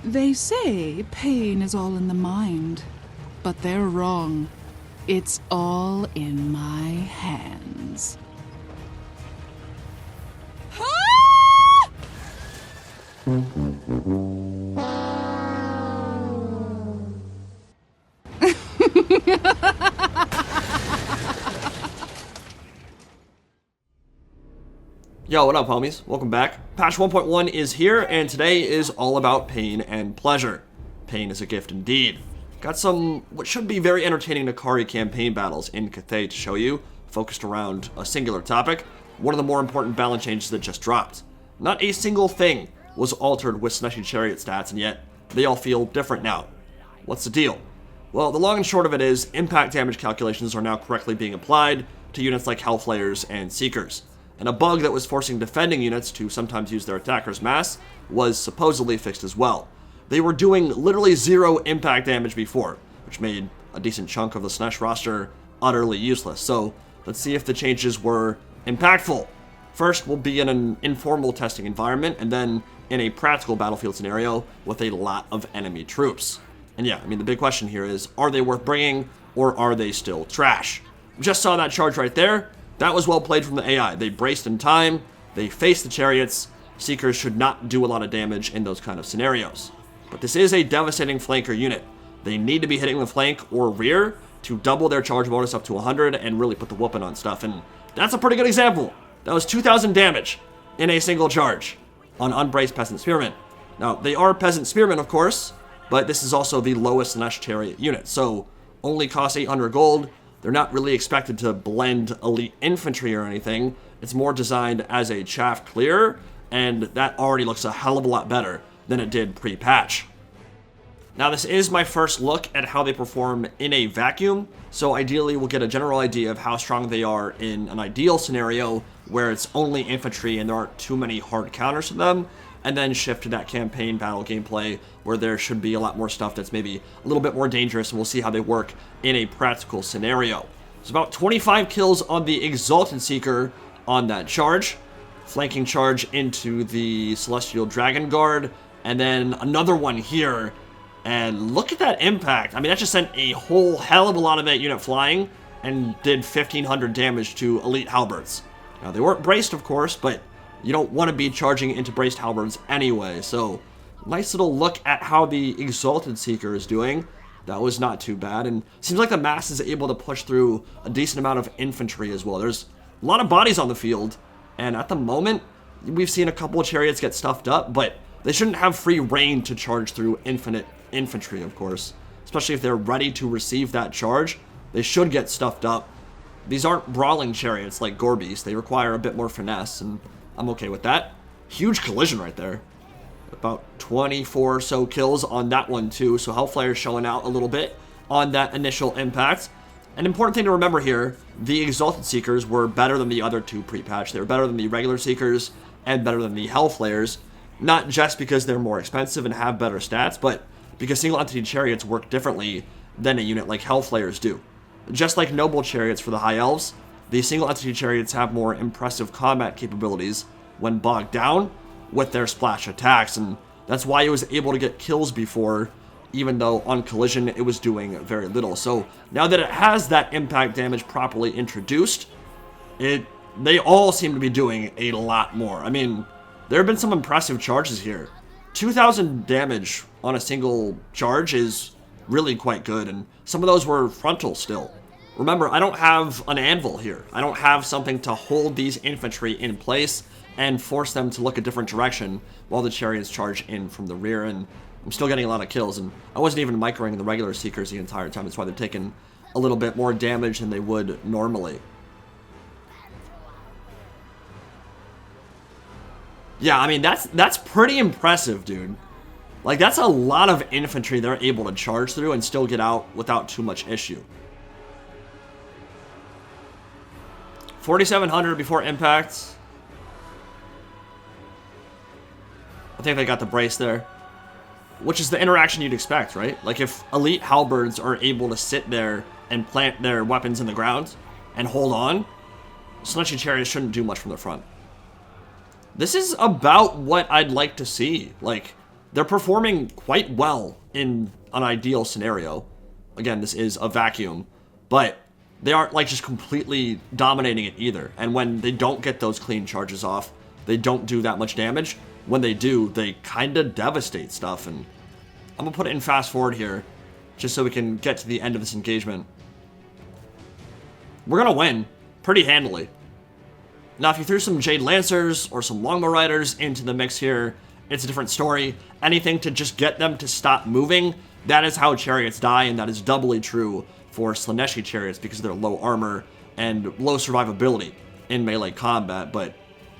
They say pain is all in the mind, but they're wrong. It's all in my hands. Yo, what up, homies? Welcome back. Patch 1.1 is here, and today is all about pain and pleasure. Pain is a gift indeed. Got some, what should be very entertaining Nakari campaign battles in Cathay to show you, focused around a singular topic, one of the more important balance changes that just dropped. Not a single thing was altered with Slaanesh Chariots stats, and yet they all feel different now. What's the deal? Well, the long and short of it is, impact damage calculations are now correctly being applied to units like Hellflayers and Seekers. And a bug that was forcing defending units to sometimes use their attacker's mass was supposedly fixed as well. They were doing literally 0 impact damage before, which made a decent chunk of the Slaanesh roster utterly useless. So let's see if the changes were impactful. First, we'll be in an informal testing environment, and then in a practical battlefield scenario with a lot of enemy troops. And yeah, I mean, the big question here is, are they worth bringing, or are they still trash? Just saw that charge right there. That was well played from the AI. They braced in time, they faced the chariots. Seekers should not do a lot of damage in those kind of scenarios. But this is a devastating flanker unit. They need to be hitting the flank or rear to double their charge bonus up to 100 and really put the whooping on stuff. And that's a pretty good example. That was 2,000 damage in a single charge on unbraced Peasant Spearmen. Now, they are Peasant Spearmen, of course, but this is also the lowest Slaanesh Chariot unit, so only costs 800 gold. They're not really expected to blend elite infantry or anything. It's more designed as a chaff clearer, and that already looks a hell of a lot better than it did pre-patch. Now, this is my first look at how they perform in a vacuum, so ideally we'll get a general idea of how strong they are in an ideal scenario where it's only infantry and there aren't too many hard counters to them, and then shift to that campaign battle gameplay where there should be a lot more stuff that's maybe a little bit more dangerous, and we'll see how they work in a practical scenario. It's about 25 kills on the Exalted Seeker on that charge, flanking charge into the Celestial Dragon Guard, and then another one here, and look at that impact. I mean, that just sent a whole hell of a lot of that unit flying and did 1,500 damage to elite halberds. Now, they weren't braced, of course, but you don't want to be charging into braced halberds anyway, so nice little look at how the Exalted Seeker is doing. That was not too bad, and seems like the mass is able to push through a decent amount of infantry as well. There's a lot of bodies on the field, and at the moment, we've seen a couple of chariots get stuffed up, but they shouldn't have free reign to charge through infinite infantry, of course. Especially if they're ready to receive that charge, they should get stuffed up. These aren't brawling chariots like Gorbeast. They require a bit more finesse, and I'm okay with that. Huge collision right there. About 24 or so kills on that one too, so Hellflayers showing out a little bit on that initial impact. An important thing to remember here, the Exalted Seekers were better than the other two pre-patch. They were better than the regular Seekers and better than the Hellflayers, not just because they're more expensive and have better stats, but because single entity chariots work differently than a unit like Hellflayers do. Just like noble chariots for the High Elves, the single entity chariots have more impressive combat capabilities when bogged down with their splash attacks, and that's why it was able to get kills before, even though on collision it was doing very little. So now that it has that impact damage properly introduced, they all seem to be doing a lot more. I mean, there have been some impressive charges here. 2,000 damage on a single charge is really quite good, and some of those were frontal still. Remember, I don't have an anvil here. I don't have something to hold these infantry in place and force them to look a different direction while the chariots charge in from the rear, and I'm still getting a lot of kills, and I wasn't even microing the regular Seekers the entire time. That's why they're taking a little bit more damage than they would normally. Yeah, I mean, that's pretty impressive, dude. Like, that's a lot of infantry they're able to charge through and still get out without too much issue. 4,700 before impact. I think they got the brace there, which is the interaction you'd expect, right? Like, if elite halberds are able to sit there and plant their weapons in the ground and hold on, Slaanesh Chariots shouldn't do much from the front. This is about what I'd like to see. Like, they're performing quite well in an ideal scenario. Again, this is a vacuum, but they aren't like just completely dominating it either. And when they don't get those clean charges off, they don't do that much damage. When they do, they kind of devastate stuff. And I'm gonna put it in fast forward here, just so we can get to the end of this engagement. We're gonna win pretty handily. Now, if you threw some Jade Lancers or some Longbow Riders into the mix here, it's a different story. Anything to just get them to stop moving, that is how Chariots die, and that is doubly true for Slaanesh Chariots because of their low armor and low survivability in melee combat, but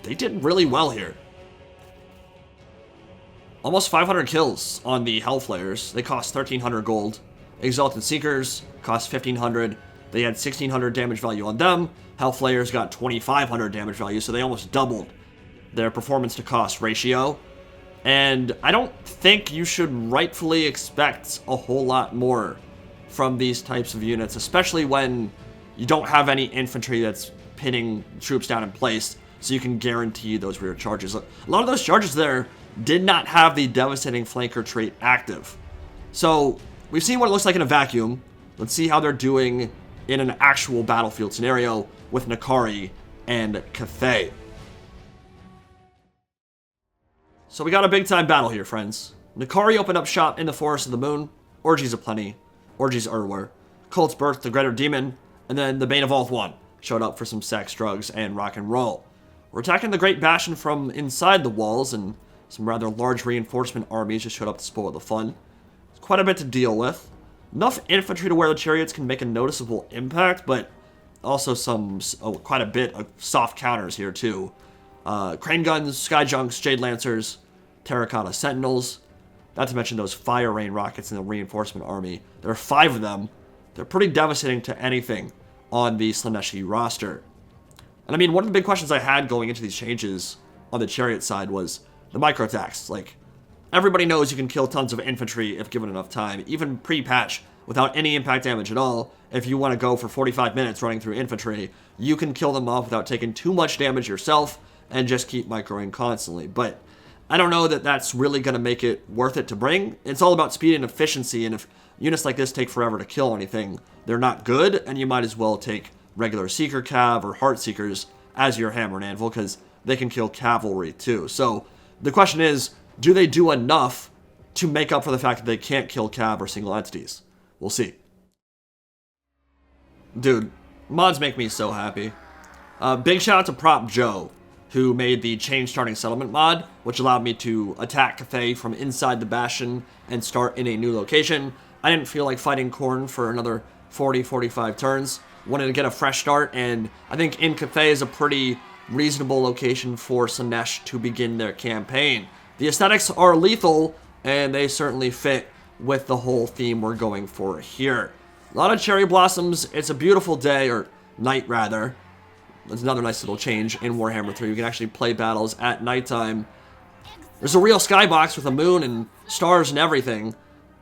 they did really well here. Almost 500 kills on the Hellflayers. They cost 1,300 gold. Exalted Seekers cost 1,500. They had 1,600 damage value on them. Hellflayers got 2,500 damage value, so they almost doubled their performance to cost ratio. And I don't think you should rightfully expect a whole lot more from these types of units, especially when you don't have any infantry that's pinning troops down in place, so you can guarantee those rear charges. A lot of those charges there did not have the devastating flanker trait active. So we've seen what it looks like in a vacuum. Let's see how they're doing in an actual battlefield scenario with Nakari and Cathay. So we got a big time battle here, friends. Nakari opened up shop in the Forest of the Moon. Orgies aplenty. Orgies everywhere. Cult's Birth, the Greater Demon, and then the Bane of Ulthuan showed up for some sex, drugs, and rock and roll. We're attacking the Great Bastion from inside the walls, and some rather large reinforcement armies just showed up to spoil the fun. It's quite a bit to deal with. Enough infantry to where the Chariots can make a noticeable impact, but also quite a bit of soft counters here too. Crane Guns, Sky Junks, Jade Lancers, Terracotta Sentinels, not to mention those Fire Rain rockets in the reinforcement army. There are 5 of them. They're pretty devastating to anything on the Slaanesh roster. And I mean, one of the big questions I had going into these changes on the Chariot side was the micro attacks. Like, everybody knows you can kill tons of infantry if given enough time, even pre-patch, without any impact damage at all. If you want to go for 45 minutes running through infantry, you can kill them off without taking too much damage yourself and just keep microing constantly. But I don't know that that's really going to make it worth it to bring. It's all about speed and efficiency, and if units like this take forever to kill anything, they're not good, and you might as well take regular Seeker Cav or Heart Seekers as your hammer and anvil, because they can kill cavalry too. So the question is, do they do enough to make up for the fact that they can't kill Cav or single entities? We'll see. Dude, mods make me so happy. Big shout out to Prop Joe, who made the Change Starting Settlement mod, which allowed me to attack Cathay from inside the Bastion and start in a new location. I didn't feel like fighting Khorne for another 40-45 turns. Wanted to get a fresh start, and I think in Cathay is a pretty reasonable location for Slaanesh to begin their campaign. The aesthetics are lethal, and they certainly fit with the whole theme we're going for here. A lot of cherry blossoms. It's a beautiful day, or night rather. There's another nice little change in Warhammer 3. You can actually play battles at nighttime. There's a real skybox with a moon and stars and everything.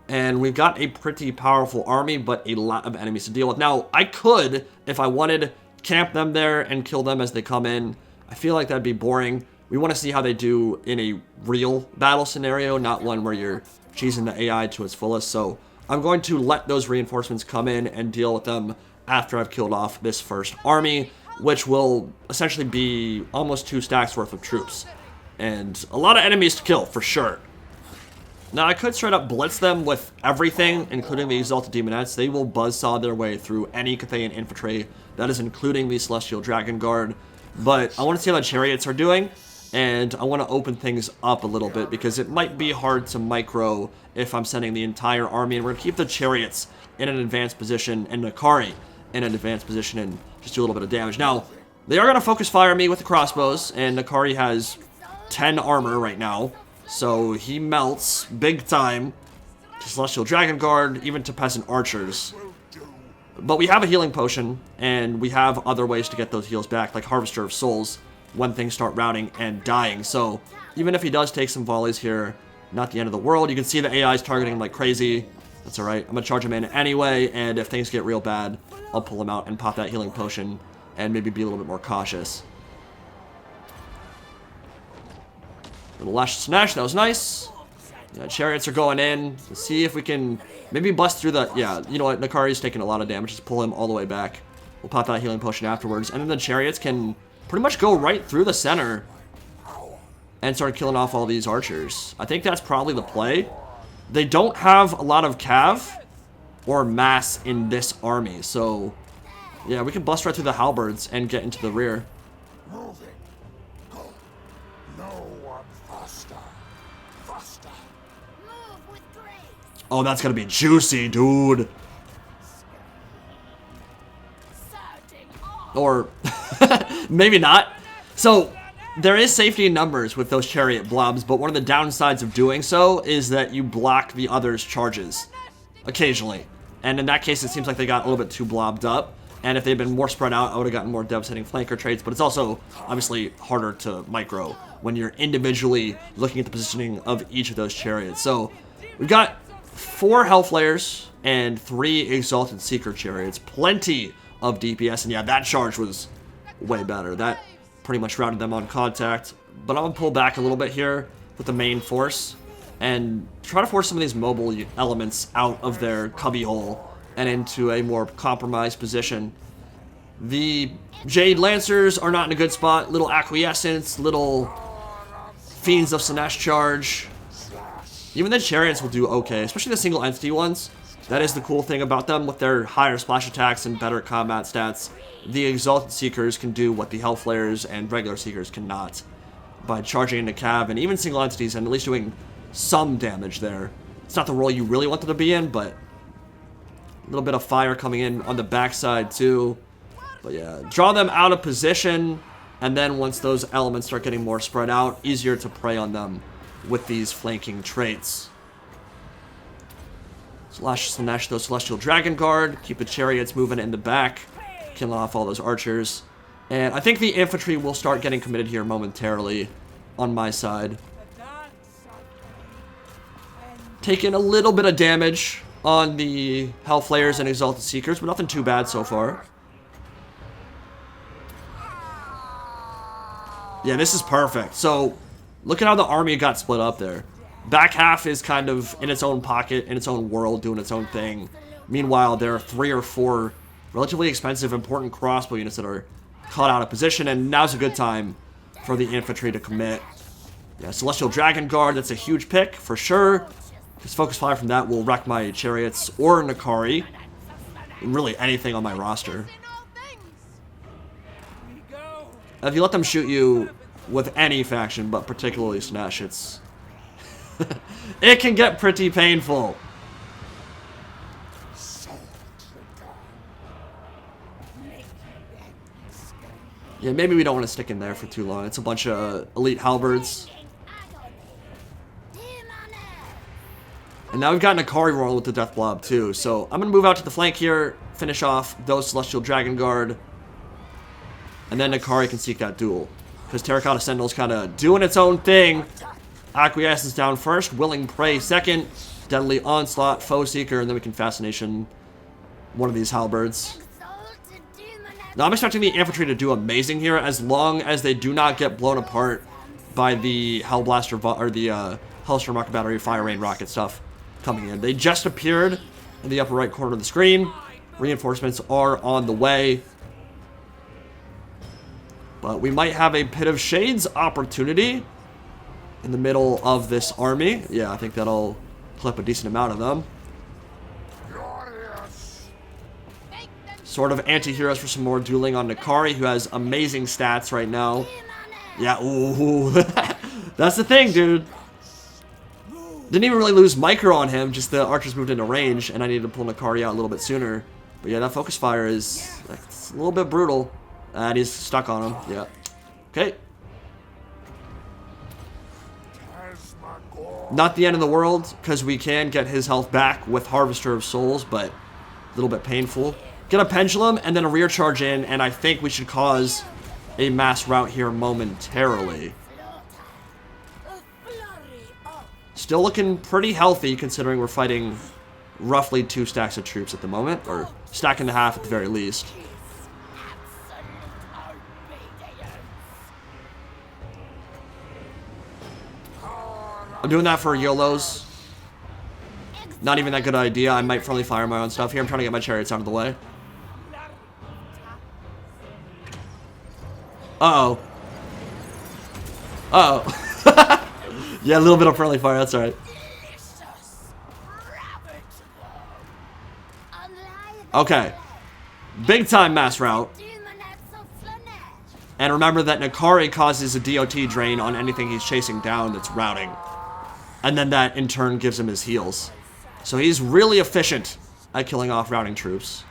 And we've got a pretty powerful army, but a lot of enemies to deal with. Now, I could, if I wanted, camp them there and kill them as they come in. I feel like that'd be boring. We want to see how they do in a real battle scenario, not one where you're cheesing the AI to its fullest. So I'm going to let those reinforcements come in and deal with them after I've killed off this first army, which will essentially be almost 2 stacks worth of troops. And a lot of enemies to kill, for sure. Now, I could straight up blitz them with everything, including the Exalted Demonettes. They will buzzsaw their way through any Cathayan infantry. That is including the Celestial Dragon Guard. But I want to see how the Chariots are doing, and I want to open things up a little bit, because it might be hard to micro if I'm sending the entire army, and we're going to keep the Chariots in an advanced position, and Nakari in an advanced position, and just do a little bit of damage. Now, they are going to focus fire me with the crossbows, and Nakari has 10 armor right now, so he melts big time to Celestial Dragon Guard, even to Peasant Archers. But we have a healing potion, and we have other ways to get those heals back, like Harvester of Souls, when things start routing and dying. So even if he does take some volleys here, not the end of the world. You can see the AI is targeting him like crazy. That's alright. I'm going to charge him in anyway, and if things get real bad, I'll pull him out and pop that healing potion, and maybe be a little bit more cautious. Little Lash Smash, that was nice. Yeah, chariots are going in. Let's see if we can maybe bust through the... Yeah, you know what? Nakari's taking a lot of damage. Just pull him all the way back. We'll pop that healing potion afterwards. And then the chariots can pretty much go right through the center and start killing off all these archers. I think that's probably the play. They don't have a lot of cav or mass in this army. So, yeah, we can bust right through the halberds and get into the rear. Oh, that's gonna be juicy, dude. Or maybe not. So there is safety in numbers with those chariot blobs, but one of the downsides of doing so is that you block the others' charges occasionally. And in that case, it seems like they got a little bit too blobbed up. And if they'd been more spread out, I would have gotten more devastating flanker traits. But it's also obviously harder to micro when you're individually looking at the positioning of each of those chariots. So we've got 4 Hellflayers and 3 Exalted Seeker Chariots. Plenty of DPS. And yeah, that charge was way better. That pretty much routed them on contact. But I'm going to pull back a little bit here with the main force and try to force some of these mobile elements out of their cubbyhole and into a more compromised position. The Jade Lancers are not in a good spot. Little Acquiescence, little Fiends of Slaanesh Charge. Even the Chariots will do okay, especially the single entity ones. That is the cool thing about them. With their higher splash attacks and better combat stats, the Exalted Seekers can do what the Hellflayers and regular Seekers cannot by charging into cav and even single entities and at least doing some damage there. It's not the role you really want them to be in, but a little bit of fire coming in on the backside too. But yeah, draw them out of position, and then once those elements start getting more spread out, easier to prey on them with these flanking traits. Slaanesh those Celestial Dragon Guard, keep the chariots moving in the back, killing off all those archers. And I think the infantry will start getting committed here momentarily on my side. Taking a little bit of damage on the Hellflayers and Exalted Seekers, but nothing too bad so far. Yeah, this is perfect. So, look at how the army got split up there. Back half is kind of in its own pocket, in its own world, doing its own thing. Meanwhile, there are 3 or 4 relatively expensive, important crossbow units that are caught out of position, and now's a good time for the infantry to commit. Yeah, Celestial Dragon Guard, that's a huge pick, for sure. Because focus fire from that will wreck my chariots or Nakari. Really anything on my roster. If you let them shoot you with any faction, but particularly Slaanesh, it's... it can get pretty painful. Yeah, maybe we don't want to stick in there for too long. It's a bunch of elite halberds. And now we've got Nakari rolling with the Death Blob too. So I'm going to move out to the flank here, finish off those Celestial Dragon Guard. And then Nakari can seek that duel. Because Terracotta Sentinel's kind of doing its own thing. Acquiescence down first, Willing Prey second, Deadly Onslaught, Foe Seeker, and then we can Fascination one of these halberds. Now I'm expecting the infantry to do amazing here as long as they do not get blown apart by the Hellblaster or the Hellstorm Rocket Battery Fire Rain Rocket stuff coming in. They just appeared in the upper right corner of the screen. Reinforcements are on the way. But we might have a Pit of Shades opportunity in the middle of this army. Yeah, I think that'll clip a decent amount of them. Sort of anti-heroes for some more dueling on Nakari, who has amazing stats right now. Yeah, ooh. That's the thing, dude. Didn't even really lose micro on him, just the archers moved into range, and I needed to pull Nakari out a little bit sooner. But yeah, that focus fire is it's a little bit brutal. And he's stuck on him. Yeah. Okay. Not the end of the world, because we can get his health back with Harvester of Souls, but a little bit painful. Get a Pendulum, and then a rear charge in, and I think we should cause a mass rout here momentarily. Still looking pretty healthy, considering we're fighting roughly 2 stacks of troops at the moment, or stack and a half at the very least. I'm I'm doing that for YOLOs. Not even that good idea. I might friendly fire my own stuff here. I'm trying to get my chariots out of the way. Uh-oh. Uh-oh. Yeah, a little bit of friendly fire. That's all right. Okay. Big time mass route. And remember that Nakari causes a DOT drain on anything he's chasing down that's routing. And then that in turn gives him his heals. So he's really efficient at killing off routing troops.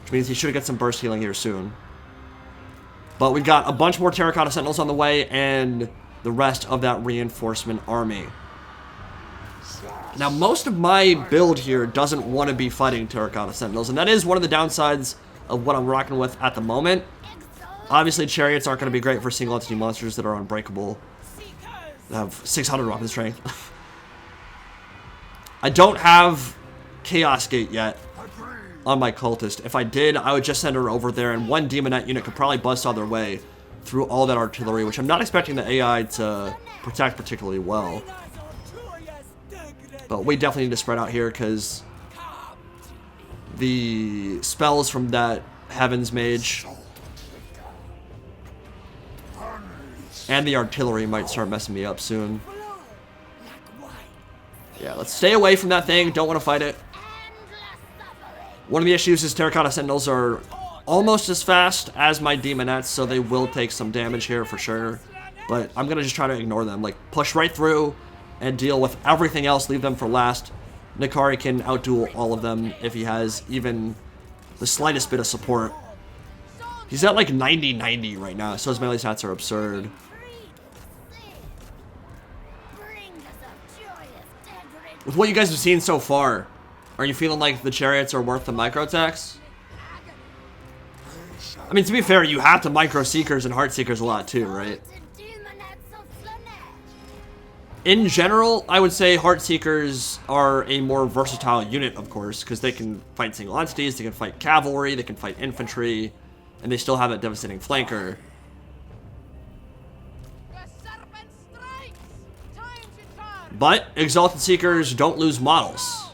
Which means he should get some burst healing here soon. But we've got a bunch more Terracotta Sentinels on the way and the rest of that reinforcement army. Now, most of my build here doesn't want to be fighting Terracotta Sentinels, and that is one of the downsides of what I'm rocking with at the moment. Obviously, Chariots aren't going to be great for single entity monsters that are unbreakable. They have 600 weapon strength. I don't have Chaos Gate yet on my cultist. If I did, I would just send her over there, and one Demonette unit could probably bust all their way through all that artillery, which I'm not expecting the AI to protect particularly well. But we definitely need to spread out here because the spells from that Heaven's Mage and the artillery might start messing me up soon. Yeah, let's stay away from that thing. Don't want to fight it. One of the issues is Terracotta Sentinels are almost as fast as my Demonettes, so they will take some damage here for sure. But I'm going to just try to ignore them. Like, push right through and deal with everything else. Leave them for last. Nakari can outduel all of them if he has even the slightest bit of support. He's at like 90-90 right now, so his melee stats are absurd. With what you guys have seen so far, are you feeling like the Chariots are worth the micro attacks? I mean, to be fair, you have to micro Seekers and Heart Seekers a lot too, right? In general, I would say Heart Seekers are a more versatile unit, of course, because they can fight single entities, they can fight cavalry, they can fight infantry, and they still have that devastating flanker. But Exalted Seekers don't lose models.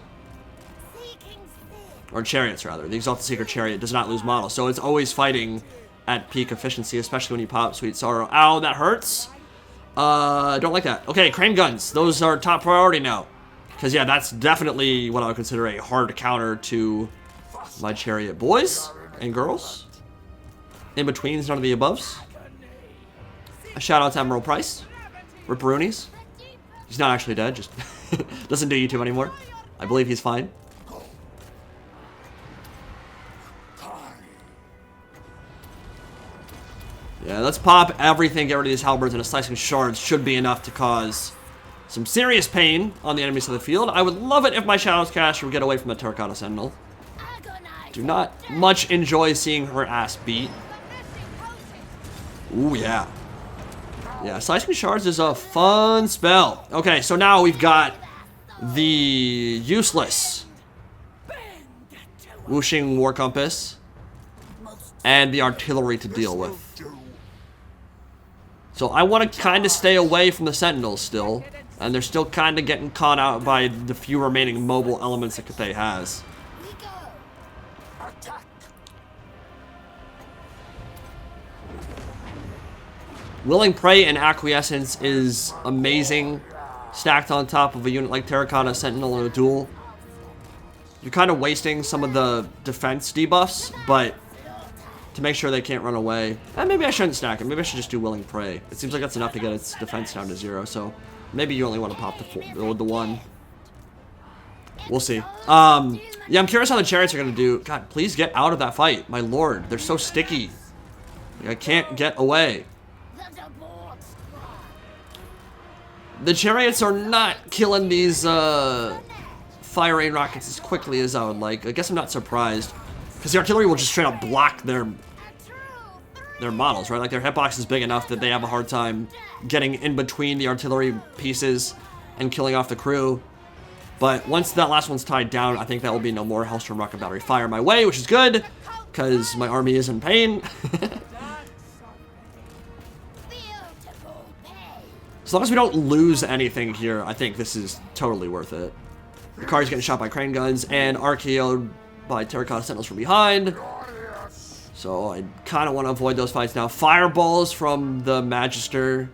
Or chariots, rather. The Exalted Seeker Chariot does not lose models, so it's always fighting at peak efficiency, especially when you pop Sweet Sorrow. Ow, that hurts. I don't like that. Okay, crane guns. Those are top priority now. Because, yeah, that's definitely what I would consider a hard counter to my chariot boys and girls. In betweens, none of the aboves. A shout out to Admiral Price. Ripperoonies. He's not actually dead, just doesn't do YouTube anymore. I believe he's fine. Yeah, let's pop everything, get rid of these halberds, and a slicing shards should be enough to cause some serious pain on the enemies of the field. I would love it if my Shadows Caster would get away from the Terracotta Sentinel. Do not much enjoy seeing her ass beat. Ooh, yeah. Yeah, Slicing Shards is a fun spell. Okay, so now we've got the useless Whooshing War Compass and the artillery to deal with. So I want to kind of stay away from the Sentinels still, and they're still kind of getting caught out by the few remaining mobile elements that Cathay has. Willing Prey and Acquiescence is amazing, stacked on top of a unit like Terracotta Sentinel in a duel. You're kind of wasting some of the defense debuffs, but to make sure they can't run away. Maybe I shouldn't stack it. Maybe I should just do Willing Prey. It seems like that's enough to get its defense down to 0, so maybe you only want to pop the 1. We'll see. Yeah, I'm curious how the Chariots are going to do. God, please get out of that fight. My lord, they're so sticky. I can't get away. The Chariots are not killing these fire rain rockets as quickly as I would like. I guess I'm not surprised, because the artillery will just straight up block their models, right? Like their hitbox is big enough that they have a hard time getting in between the artillery pieces and killing off the crew. But once that last one's tied down, I think that will be no more Hellstrom Rocket Battery fire my way, which is good, because my army is in pain. As long as we don't lose anything here, I think this is totally worth it. The car's getting shot by crane guns and RKO'd by terracotta sentinels from behind. So I kind of want to avoid those fights now. Fireballs from the Magister.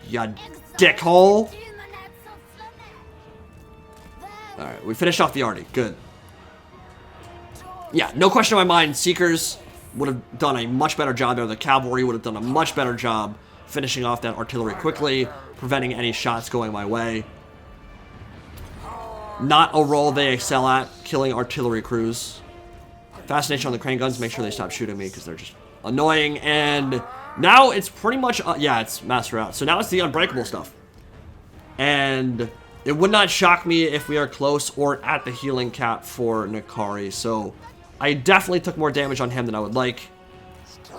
Ya dickhole. Alright, we finished off the arty. Good. Yeah, no question in my mind, Seekers would have done a much better job there. The cavalry would have done a much better job finishing off that artillery quickly, preventing any shots going my way. Not a role they excel at, killing artillery crews. Fascination on the crane guns, make sure they stop shooting me because they're just annoying. And now it's pretty much, yeah, it's master out. So now it's the unbreakable stuff. And it would not shock me if we are close or at the healing cap for N'Kari. So I definitely took more damage on him than I would like.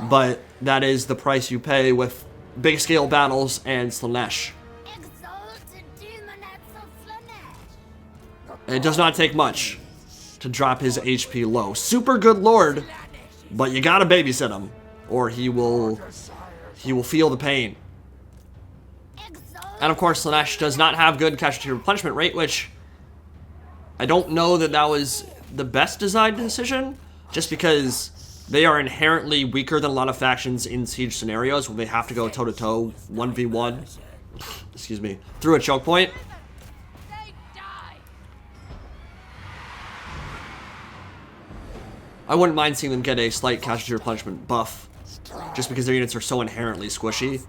But that is the price you pay with big scale battles and Slaanesh. And it does not take much to drop his HP low. Super good lord, but you gotta babysit him, or he will feel the pain. And of course, Slaanesh does not have good casualty replenishment rate, which I don't know that that was the best designed decision, just because they are inherently weaker than a lot of factions in siege scenarios when they have to go toe-to-toe, 1v1, excuse me, through a choke point. I wouldn't mind seeing them get a slight casualty replenishment buff, just because their units are so inherently squishy.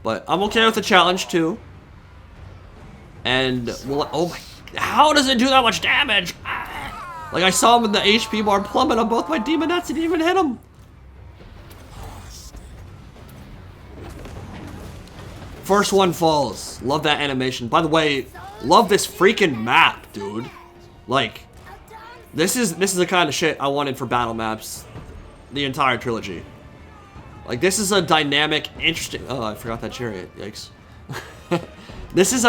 But I'm okay with the challenge too. And we'll, oh my, how does it do that much damage? Ah, like I saw him in the HP bar plummet on both my demonettes and didn't even hit him. First one falls. Love that animation. By the way, love this freaking map, dude. Like, this is the kind of shit I wanted for battle maps, the entire trilogy. Like, this is a dynamic, interesting. Oh, I forgot that chariot. Yikes. This is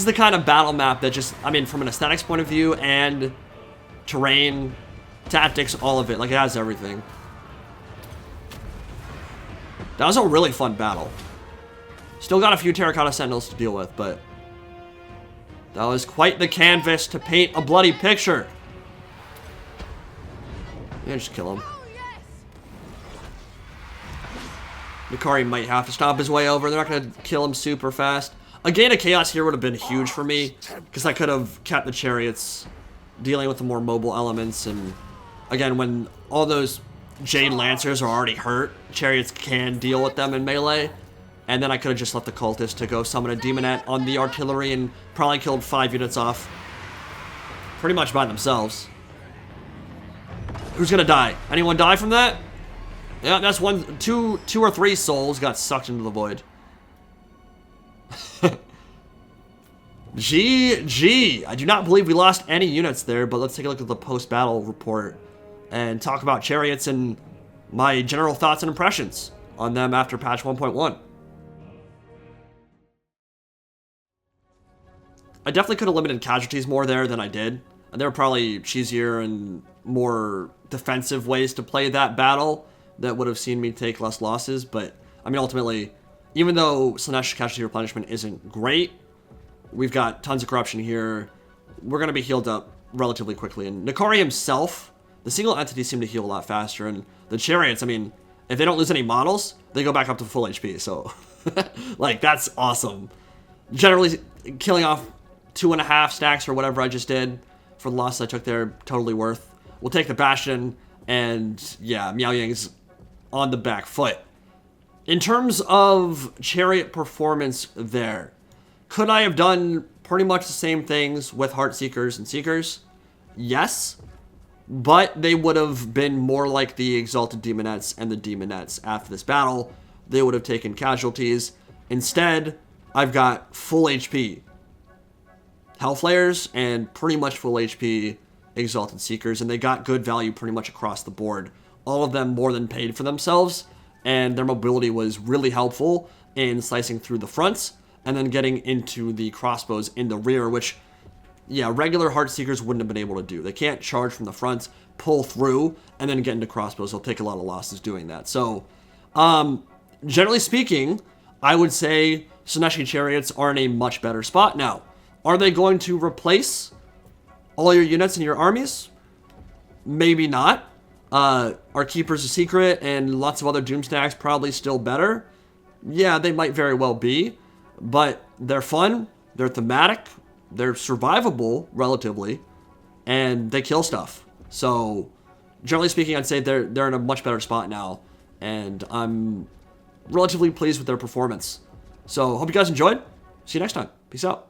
the kind of battle map that just, I mean, from an aesthetics point of view and terrain, tactics, all of it. Like, it has everything. That was a really fun battle. Still got a few terracotta sentinels to deal with, but that was quite the canvas to paint a bloody picture. Yeah, just kill him. N'Kari might have to stomp his way over. They're not going to kill him super fast. A Gate of Chaos here would have been huge for me, because I could have kept the chariots dealing with the more mobile elements. And again, when all those Jade Lancers are already hurt, chariots can deal with them in melee. And then I could have just left the cultist to go summon a demonette on the artillery and probably killed 5 units off pretty much by themselves. Who's gonna die? Anyone die from that? Yeah, that's two or three souls got sucked into the void. GG. I do not believe we lost any units there, but let's take a look at the post-battle report and talk about chariots and my general thoughts and impressions on them after patch 1.1. I definitely could have limited casualties more there than I did. And there were probably cheesier and more defensive ways to play that battle that would have seen me take less losses. But, I mean, ultimately, even though Slaanesh casualty replenishment isn't great, we've got tons of corruption here. We're going to be healed up relatively quickly. And N'Kari himself, the single entities seem to heal a lot faster. And the chariots, I mean, if they don't lose any models, they go back up to full HP. So, like, that's awesome. Generally, killing off 2.5 stacks or whatever I just did for the losses I took there, totally worth. We'll take the Bastion, and yeah, Miao Yang's on the back foot. In terms of chariot performance there, could I have done pretty much the same things with Heartseekers and Seekers? Yes, but they would have been more like the Exalted Demonettes and the Demonettes after this battle. They would have taken casualties. Instead, I've got full HP Hellflayers and pretty much full HP Exalted Seekers, and they got good value pretty much across the board. All of them more than paid for themselves, and their mobility was really helpful in slicing through the fronts and then getting into the crossbows in the rear, which, yeah, regular Heartseekers wouldn't have been able to do. They can't charge from the front, pull through, and then get into crossbows. They'll take a lot of losses doing that. So, generally speaking, I would say Slaanesh Chariots are in a much better spot now. Are they going to replace all your units in your armies? Maybe not. Are Keepers a Secret and lots of other Doomstacks probably still better? Yeah, they might very well be, but they're fun, they're thematic, they're survivable relatively, and they kill stuff. So, generally speaking, I'd say they're in a much better spot now, and I'm relatively pleased with their performance. So, hope you guys enjoyed. See you next time. Peace out.